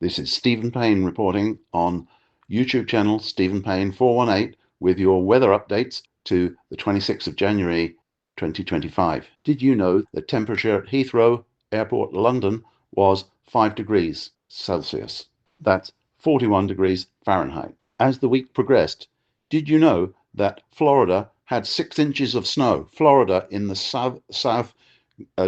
This is Stephen Payne reporting on YouTube channel Stephen Payne 418 with your weather updates to the 26th of January 2025. Did you know the temperature at Heathrow Airport, London was 5 degrees Celsius? That's 41 degrees Fahrenheit. As the week progressed, did you know that Florida had 6 inches of snow? Florida in the south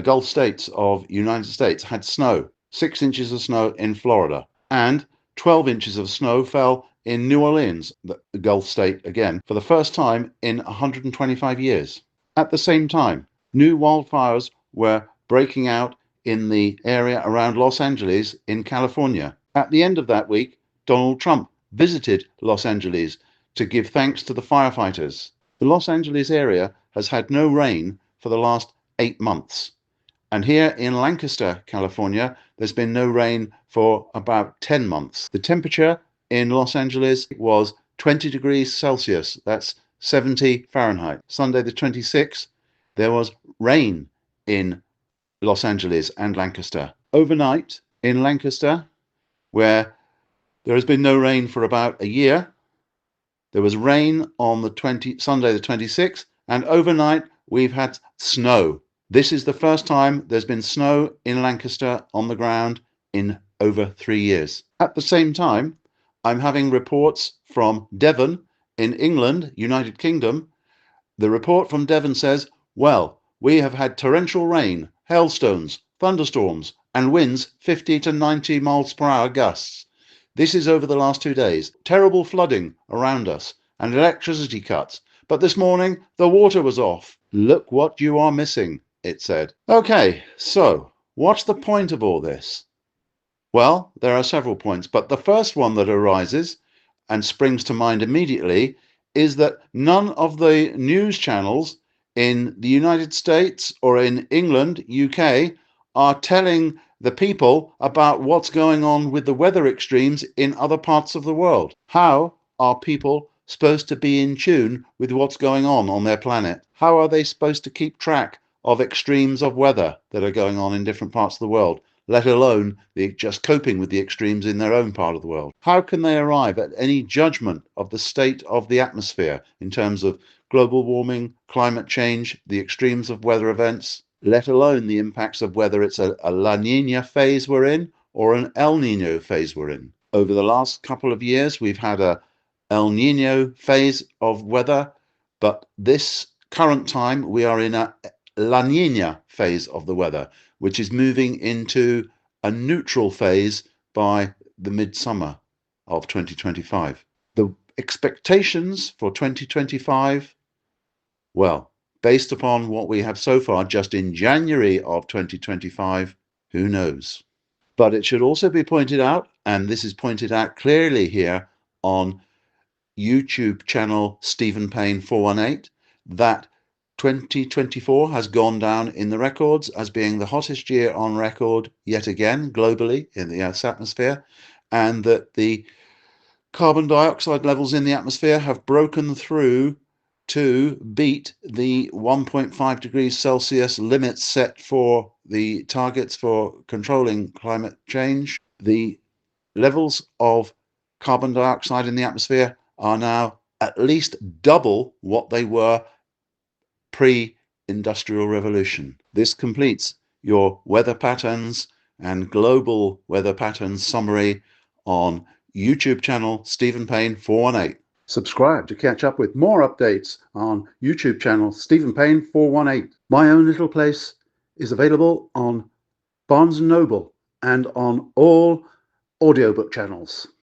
Gulf states of United States had snow. 6 inches of snow in Florida, and 12 inches of snow fell in New Orleans, the Gulf state again, for the first time in 125 years. At the same time, new wildfires were breaking out in the area around Los Angeles in California. At the end of that week, Donald Trump visited Los Angeles to give thanks to the firefighters. The Los Angeles area has had no rain for the last 8 months. And here in Lancaster, California, there's been no rain for about 10 months. The temperature in Los Angeles was 20 degrees Celsius. That's 70 Fahrenheit. Sunday the 26th, there was rain in Los Angeles and Lancaster. Overnight in Lancaster, where there has been no rain for about a year, there was rain on Sunday the 26th, and overnight we've had snow. This is the first time there's been snow in Lancaster on the ground in over 3 years. At the same time, I'm having reports from Devon in England, United Kingdom. The report from Devon says, well, we have had torrential rain, hailstones, thunderstorms, and winds 50 to 90 miles per hour gusts. This is over the last 2 days. Terrible flooding around us and electricity cuts. But this morning, the water was off. Look what you are missing, it said. Okay, so what's the point of all this? Well, there are several points, but the first one that arises and springs to mind immediately is that none of the news channels in the United States or in England, UK, are telling the people about what's going on with the weather extremes in other parts of the world. How are people supposed to be in tune with what's going on their planet? How are they supposed to keep track of extremes of weather that are going on in different parts of the world, let alone just coping with the extremes in their own part of the world? How can they arrive at any judgment of the state of the atmosphere in terms of global warming, climate change, the extremes of weather events, let alone the impacts of whether it's a La Niña phase we're in or an El Nino phase we're in? Over the last couple of years, we've had a El Nino phase of weather, but this current time we are in a La Niña phase of the weather, which is moving into a neutral phase by the midsummer of 2025. The expectations for 2025, well, based upon what we have so far just in January of 2025, who knows? But it should also be pointed out, and this is pointed out clearly here on YouTube channel Stephen Payne 418, that 2024 has gone down in the records as being the hottest year on record yet again globally in the Earth's atmosphere, and that the carbon dioxide levels in the atmosphere have broken through to beat the 1.5 degrees Celsius limits set for the targets for controlling climate change. The levels of carbon dioxide in the atmosphere are now at least double what they were pre-industrial revolution. This completes your weather patterns and global weather patterns summary on YouTube channel Stephen Payne 418. Subscribe to catch up with more updates on YouTube channel Stephen Payne 418. My Own Little Place is available on Barnes & Noble and on all audiobook channels.